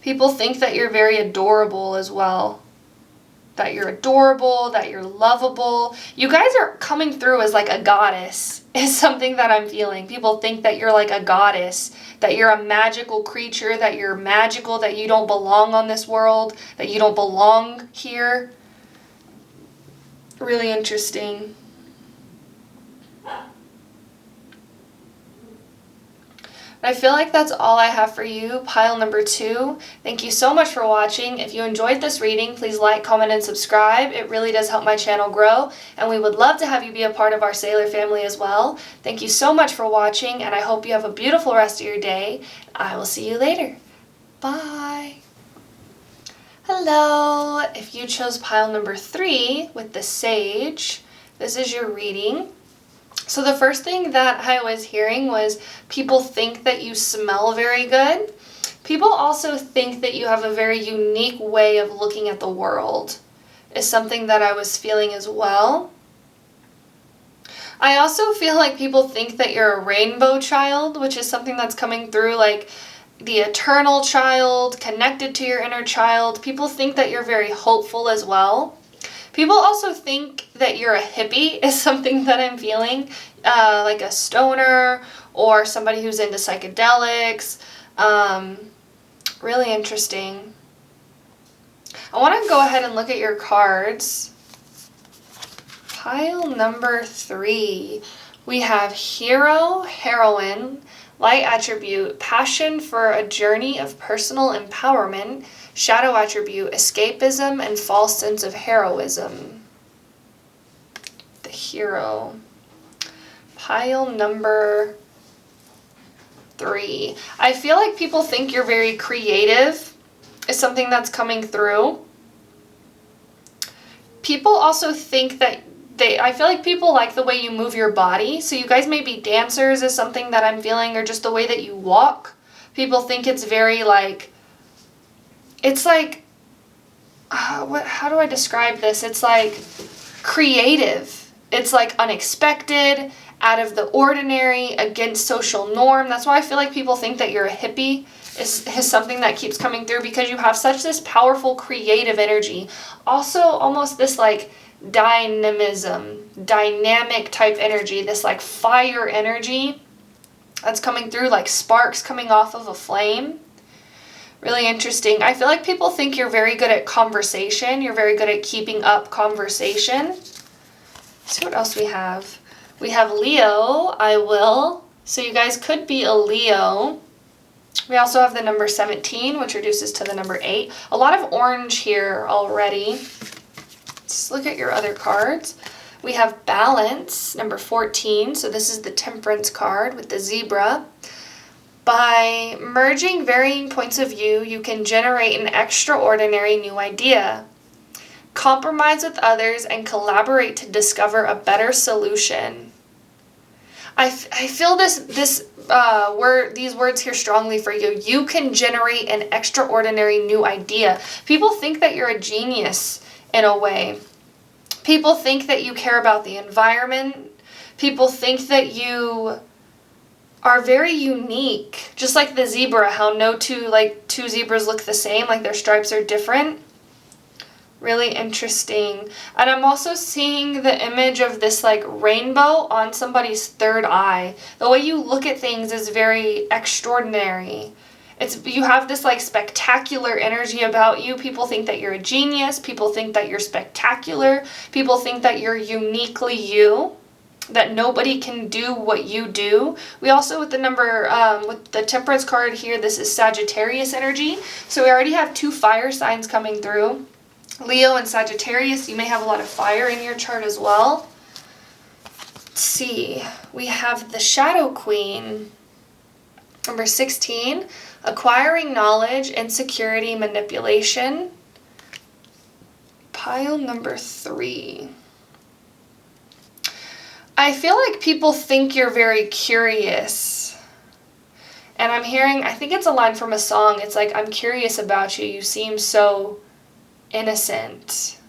People think that you're very adorable as well. That you're adorable, that you're lovable. You guys are coming through as like a goddess, is something that I'm feeling. People think that you're like a goddess, that you're a magical creature, that you're magical, that you don't belong on this world, that you don't belong here. Really interesting. I feel like that's all I have for you, pile number 2. Thank you so much for watching. If you enjoyed this reading, please like, comment, and subscribe. It really does help my channel grow, and we would love to have you be a part of our Sailor family as well. Thank you so much for watching, and I hope you have a beautiful rest of your day. I will see you later. Bye. Hello. If you chose pile number 3 with the Sage, this is your reading. So the first thing that I was hearing was people think that you smell very good. People also think that you have a very unique way of looking at the world, is something that I was feeling as well. I also feel like people think that you're a rainbow child, which is something that's coming through, like the eternal child, connected to your inner child. People think that you're very hopeful as well. People also think that you're a hippie, is something that I'm feeling, like a stoner or somebody who's into psychedelics. Really interesting. I want to go ahead and look at your cards. Pile number 3. We have Hero, Heroine, Light Attribute, Passion for a Journey of Personal Empowerment, Shadow Attribute, Escapism, and False Sense of Heroism. The Hero. Pile number 3. I feel like people think you're very creative, is something that's coming through. People also think that I feel like people like the way you move your body. So you guys may be dancers, is something that I'm feeling, or just the way that you walk. People think it's very like, it's like, how do I describe this? It's like creative. It's like unexpected, out of the ordinary, against social norm. That's why I feel like people think that you're a hippie, is something that keeps coming through, because you have such this powerful creative energy. Also almost this like dynamism, dynamic type energy, this like fire energy that's coming through, like sparks coming off of a flame. Really interesting. I feel like people think you're very good at conversation. You're very good at keeping up conversation. Let's see what else we have. We have Leo, I will. So you guys could be a Leo. We also have the number 17, which reduces to the number 8. A lot of orange here already. Let's look at your other cards. We have Balance, number 14. So this is the Temperance card with the zebra. By merging varying points of view, you can generate an extraordinary new idea. Compromise with others and collaborate to discover a better solution. I feel these words here strongly for you. You can generate an extraordinary new idea. People think that you're a genius in a way. People think that you care about the environment. People think that you are very unique. Just like the zebra, how no two zebras look the same, like their stripes are different. Really interesting. And I'm also seeing the image of this like rainbow on somebody's third eye. The way you look at things is very extraordinary. You have this like spectacular energy about you. People think that you're a genius. People think that you're spectacular. People think that you're uniquely you, that nobody can do what you do. We also, with the Temperance card here, this is Sagittarius energy. So we already have 2 fire signs coming through. Leo and Sagittarius, you may have a lot of fire in your chart as well. Let's see. We have the Shadow Queen. Number 16, Acquiring Knowledge, Insecurity, Manipulation. Pile number 3. I feel like people think you're very curious. And I'm hearing, I think it's a line from a song. It's like, I'm curious about you. You seem so innocent.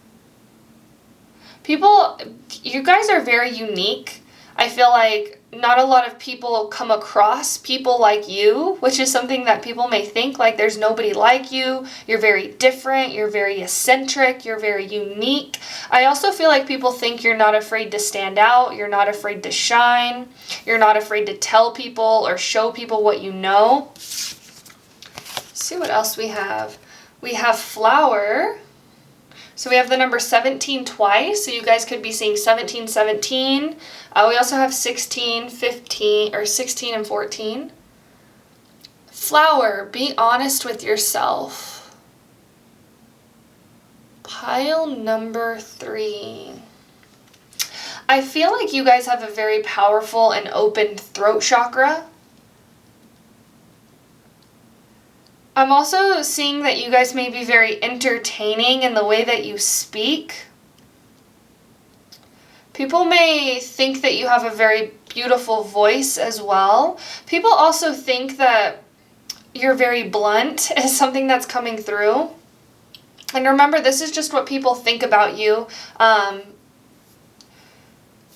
People, you guys are very unique. I feel like not a lot of people come across people like you, which is something that people may think, like there's nobody like you. You're very different. You're very eccentric. You're very unique. I also feel like people think you're not afraid to stand out. You're not afraid to shine. You're not afraid to tell people or show people what you know. Let's see what else we have. We have flower. So we have the number 17 twice, so you guys could be seeing 17, 17. We also have 16, 15, or 16 and 14. Flower, be honest with yourself. Pile number 3. I feel like you guys have a very powerful and open throat chakra. I'm also seeing that you guys may be very entertaining in the way that you speak. People may think that you have a very beautiful voice as well. People also think that you're very blunt is something that's coming through. And remember, this is just what people think about you.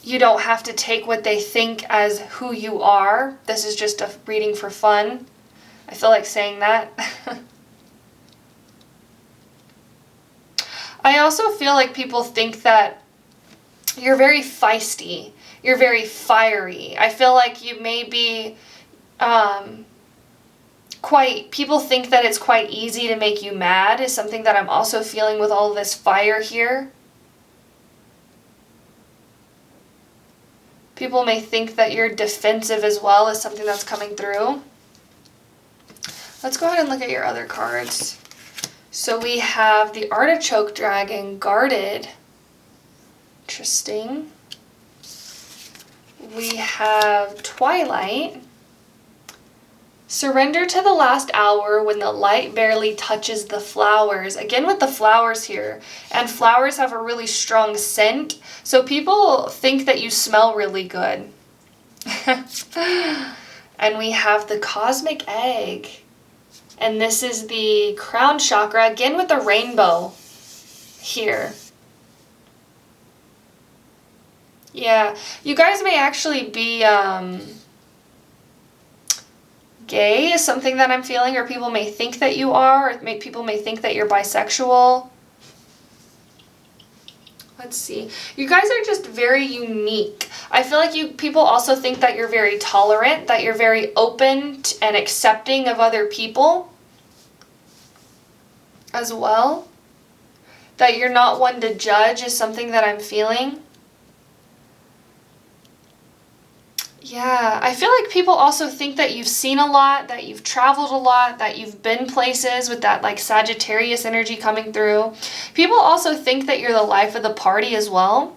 You don't have to take what they think as who you are. This is just a reading for fun. I feel like saying that. I also feel like people think that you're very feisty. You're very fiery. I feel like you may be people think that it's quite easy to make you mad is something that I'm also feeling with all this fire here. People may think that you're defensive as well is something that's coming through. Let's go ahead and look at your other cards. So we have the Artichoke Dragon, Guarded. Interesting. We have Twilight. Surrender to the last hour when the light barely touches the flowers. Again with the flowers here. And flowers have a really strong scent. So people think that you smell really good. And we have the Cosmic Egg. And this is the crown chakra, again with the rainbow here. Yeah, you guys may actually be gay is something that I'm feeling, or people may think that you are, or people may think that you're bisexual. Let's see. You guys are just very unique. I feel like people also think that you're very tolerant, that you're very open and accepting of other people as well. That you're not one to judge is something that I'm feeling. Yeah, I feel like people also think that you've seen a lot, that you've traveled a lot, that you've been places with that like Sagittarius energy coming through. People also think that you're the life of the party as well.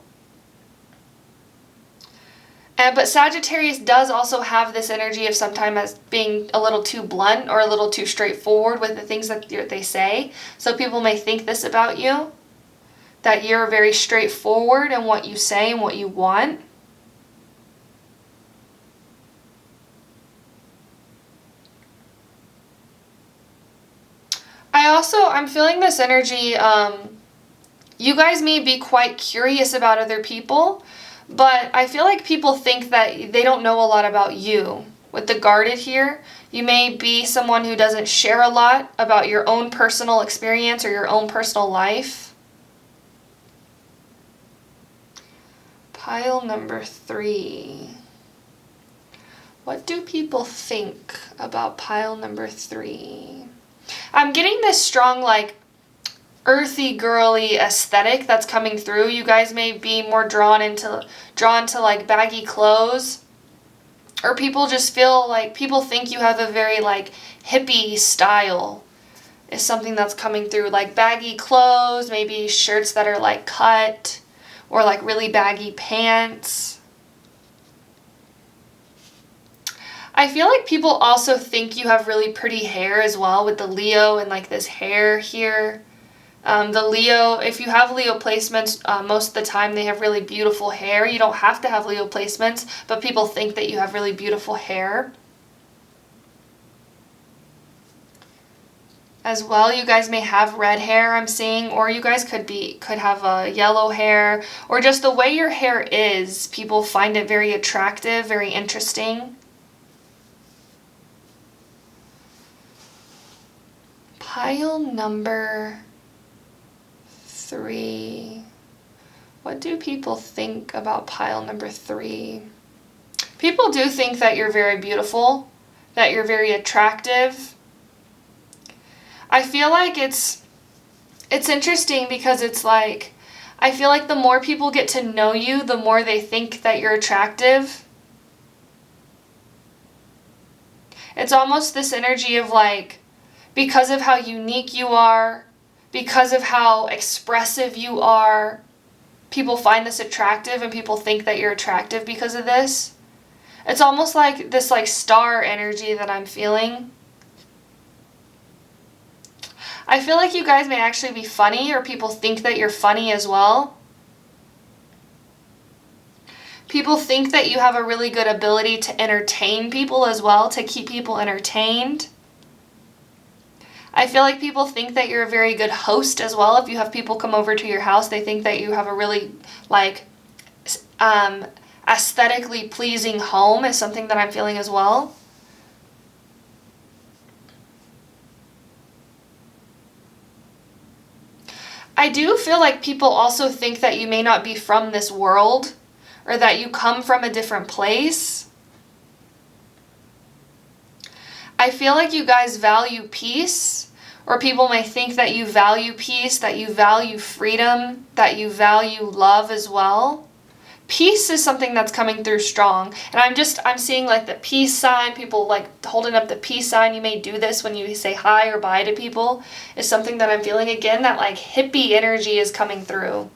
But Sagittarius does also have this energy of sometimes as being a little too blunt or a little too straightforward with the things that they say. So people may think this about you, that you're very straightforward in what you say and what you want. I'm feeling this energy, you guys may be quite curious about other people, but I feel like people think that they don't know a lot about you. With the Guarded here, you may be someone who doesn't share a lot about your own personal experience or your own personal life. Pile number 3. What do people think about pile number 3? I'm getting this strong, like, earthy, girly aesthetic that's coming through. You guys may be more drawn to like baggy clothes, or people just feel like people think you have a very like hippie style is something that's coming through, like baggy clothes, maybe shirts that are like cut, or like really baggy pants. I feel like people also think you have really pretty hair as well with the Leo and like this hair here. The Leo, if you have Leo placements, most of the time they have really beautiful hair. You don't have to have Leo placements, but people think that you have really beautiful hair. As well, you guys may have red hair, I'm seeing, or you guys could have yellow hair, or just the way your hair is. People find it very attractive, very interesting. Pile number 3. What do people think about pile number 3? People do think that you're very beautiful, that you're very attractive. I feel like it's interesting because it's like, I feel like the more people get to know you, the more they think that you're attractive. It's almost this energy of like, because of how unique you are, because of how expressive you are, people find this attractive and people think that you're attractive because of this. It's almost like this like star energy that I'm feeling. I feel like you guys may actually be funny, or people think that you're funny as well. People think that you have a really good ability to entertain people as well, to keep people entertained. I feel like people think that you're a very good host as well. If you have people come over to your house, they think that you have a really like aesthetically pleasing home is something that I'm feeling as well. I do feel like people also think that you may not be from this world, or that you come from a different place. I feel like you guys value peace, or people may think that you value peace, that you value freedom, that you value love as well. Peace is something that's coming through strong. And I'm seeing like the peace sign, people like holding up the peace sign. You may do this when you say hi or bye to people, is something that I'm feeling again, that like hippie energy is coming through.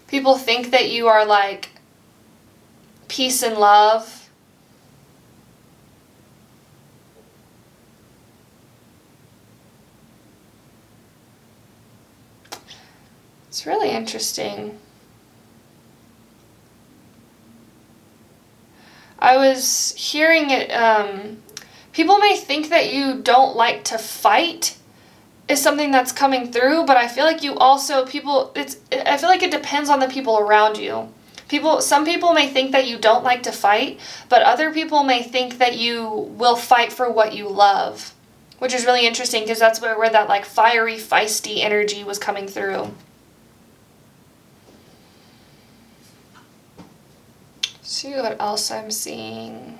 People think that you are like peace and love. It's really interesting. I was hearing it, people may think that you don't like to fight is something that's coming through, but I feel like you also, I feel like it depends on the people around you. Some people may think that you don't like to fight, but other people may think that you will fight for what you love, which is really interesting because that's where that like fiery, feisty energy was coming through. See what else I'm seeing.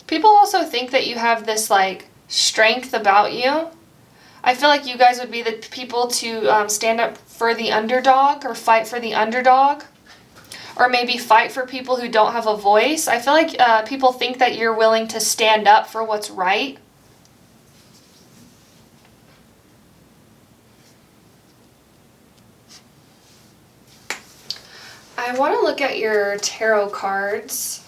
People also think that you have this like strength about you. I feel like you guys would be the people to stand up for the underdog, or fight for the underdog, or maybe fight for people who don't have a voice. I feel like people think that you're willing to stand up for what's right. I want to look at your tarot cards.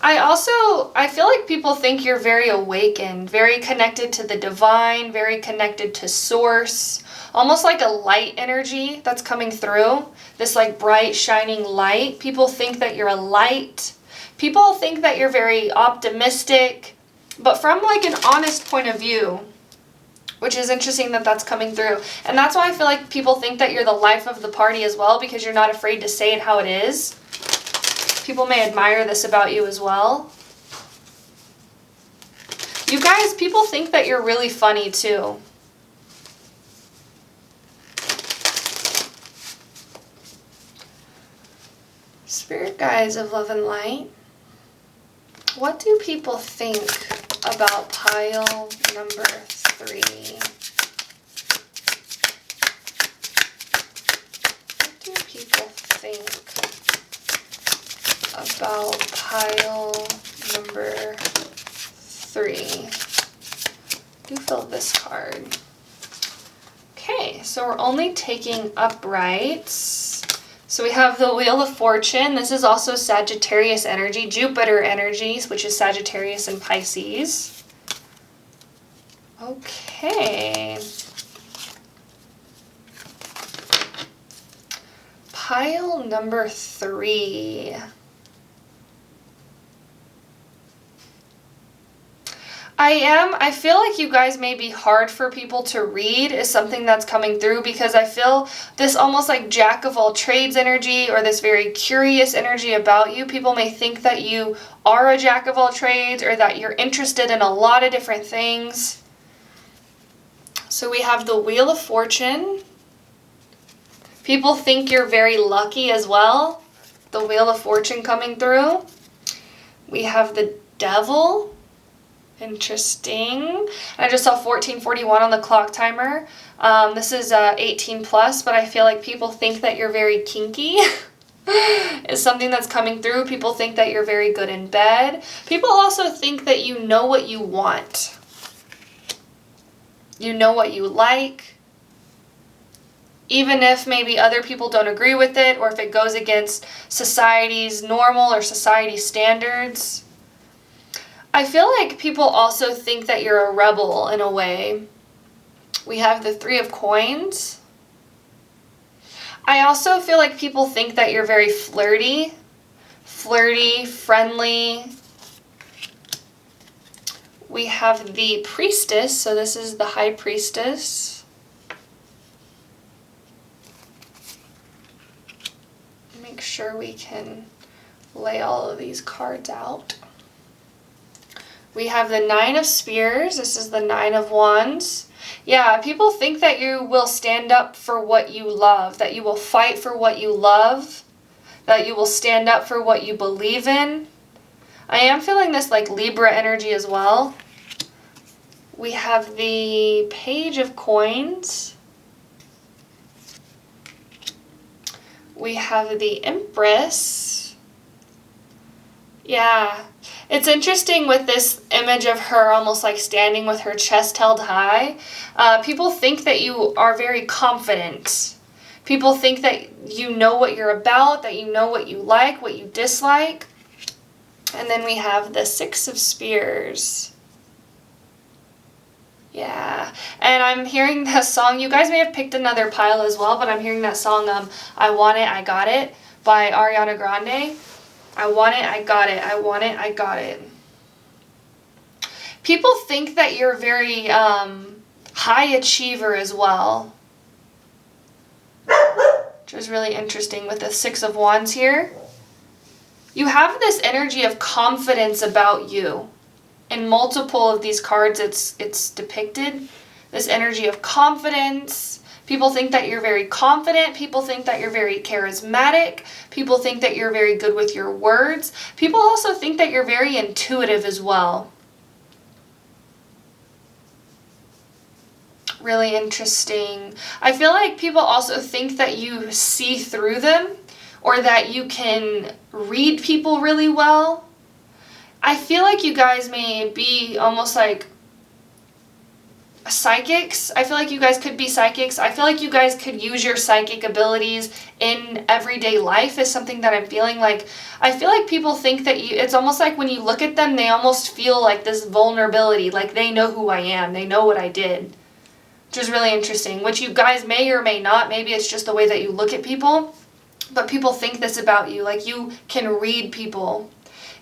I feel like people think you're very awakened, very connected to the divine, very connected to source, almost like a light energy that's coming through, this like bright, shining light. People think that you're a light. People think that you're very optimistic, but from like an honest point of view, which is interesting that that's coming through. And that's why I feel like people think that you're the life of the party as well, because you're not afraid to say it how it is. People may admire this about you as well. You guys, people think that you're really funny too. Spirit guides of love and light. What do people think about pile number 3? What do people think about pile number 3? Do fill this card. Okay, so we're only taking uprights. So we have the Wheel of Fortune. This is also Sagittarius energy, Jupiter energies, which is Sagittarius and Pisces. Okay. Pile number 3. I feel like you guys may be hard for people to read is something that's coming through, because I feel this almost like jack of all trades energy, or this very curious energy about you. People may think that you are a jack of all trades, or that you're interested in a lot of different things. So we have the Wheel of Fortune. People think you're very lucky as well. The Wheel of Fortune coming through. We have the Devil. Interesting. I just saw 1441 on the clock timer. This is 18 plus, but I feel like people think that you're very kinky. Is something that's coming through. People think that you're very good in bed. People also think that you know what you want. You know what you like. Even if maybe other people don't agree with it, or if it goes against society's normal or society standards. I feel like people also think that you're a rebel in a way. We have the 3 of Coins. I also feel like people think that you're very flirty, friendly. We have the Priestess, so this is the High Priestess. Make sure we can lay all of these cards out. We have the 9 of Spears. This is the 9 of Wands. Yeah, people think that you will stand up for what you love, that you will fight for what you love, that you will stand up for what you believe in. I am feeling this like Libra energy as well. We have the Page of Coins. We have the Empress. Yeah. It's interesting with this image of her almost like standing with her chest held high. People think that you are very confident. People think that you know what you're about, that you know what you like, what you dislike. And then we have the 6 of Spears. Yeah. And I'm hearing that song. You guys may have picked another pile as well, but I'm hearing that song, I Want It, I Got It by Ariana Grande. I want it, I got it. I want it, I got it. People think that you're very high achiever as well. Which is really interesting with the 6 of Wands here. You have this energy of confidence about you. In multiple of these cards, it's depicted. This energy of confidence. People think that you're very confident. People think that you're very charismatic. People think that you're very good with your words. People also think that you're very intuitive as well. Really interesting. I feel like people also think that you see through them, or that you can read people really well. I feel like you guys may be almost like psychics. I feel like you guys could be psychics. I feel like you guys could use your psychic abilities in everyday life is something that I'm feeling like. I feel like people think that it's almost like when you look at them, they almost feel like this vulnerability, like they know who I am, they know what I did, which is really interesting, which you guys may or may not. Maybe it's just the way that you look at people, but people think this about you, like you can read people.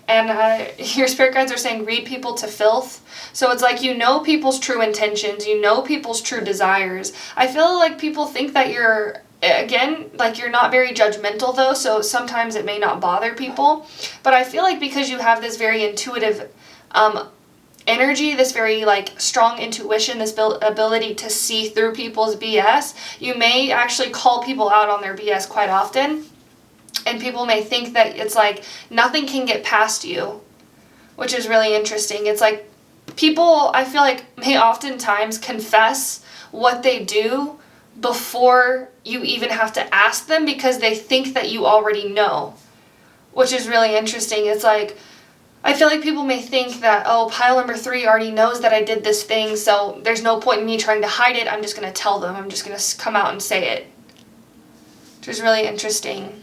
And your spirit guides are saying read people to filth. So it's like you know people's true intentions. You know people's true desires. I feel like people think that you're, again, like you're not very judgmental though. So sometimes it may not bother people. But I feel like because you have this very intuitive energy, this very like strong intuition, this ability to see through people's BS, you may actually call people out on their BS quite often. And people may think that it's like nothing can get past you, which is really interesting. It's like people, I feel like, may oftentimes confess what they do before you even have to ask them, because they think that you already know, which is really interesting. It's like, I feel like people may think that, oh, pile number 3 already knows that I did this thing, so there's no point in me trying to hide it. I'm just going to tell them. I'm just going to come out and say it, which is really interesting.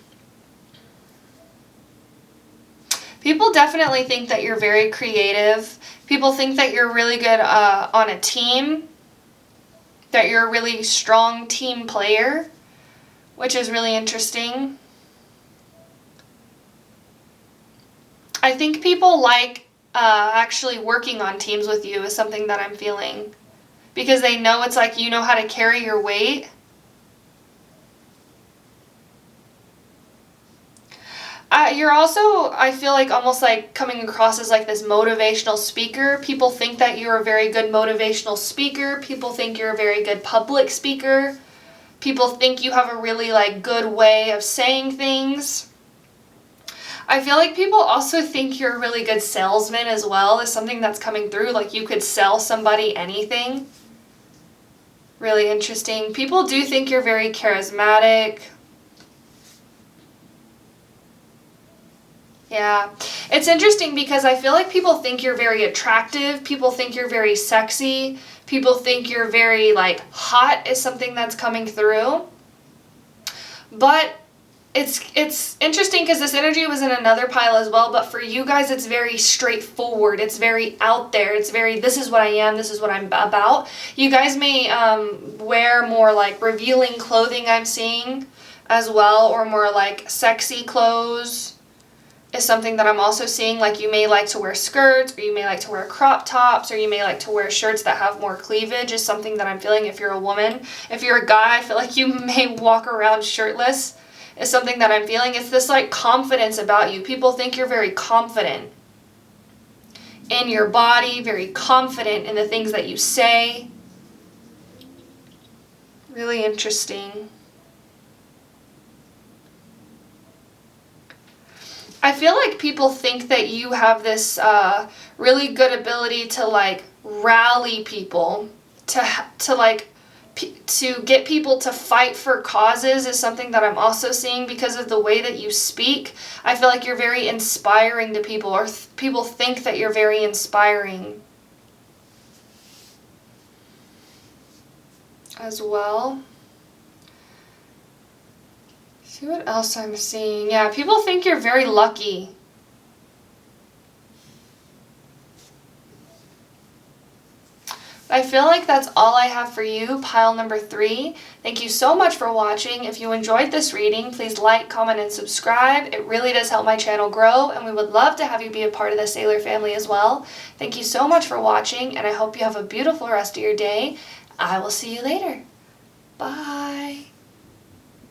People definitely think that you're very creative. People think that you're really good on a team, that you're a really strong team player, which is really interesting. I think people like actually working on teams with you is something that I'm feeling. Because they know it's like you know how to carry your weight. You're also, I feel like, almost like coming across as like this motivational speaker. People think that you're a very good motivational speaker. People think you're a very good public speaker. People think you have a really like good way of saying things. I feel like people also think you're a really good salesman as well. Is something that's coming through. Like you could sell somebody anything. Really interesting. People do think you're very charismatic. Yeah. It's interesting because I feel like people think you're very attractive. People think you're very sexy. People think you're very, like, hot is something that's coming through. But it's interesting because this energy was in another pile as well. But for you guys, it's very straightforward. It's very out there. It's very, this is what I am. This is what I'm about. You guys may wear more, like, revealing clothing I'm seeing as well. Or more, like, sexy clothes. Is something that I'm also seeing. Like you may like to wear skirts, or you may like to wear crop tops, or you may like to wear shirts that have more cleavage is something that I'm feeling if you're a woman. If you're a guy, I feel like you may walk around shirtless is something that I'm feeling. It's this like confidence about you. People think you're very confident in your body, very confident in the things that you say. Really interesting. I feel like people think that you have this really good ability to like rally people, to get people to fight for causes is something that I'm also seeing because of the way that you speak. I feel like you're very inspiring to people, or people think that you're very inspiring as well. See what else I'm seeing. Yeah, people think you're very lucky. I feel like that's all I have for you, pile number 3. Thank you so much for watching. If you enjoyed this reading, please like, comment, and subscribe. It really does help my channel grow, and we would love to have you be a part of the Sailor family as well. Thank you so much for watching, and I hope you have a beautiful rest of your day. I will see you later. Bye.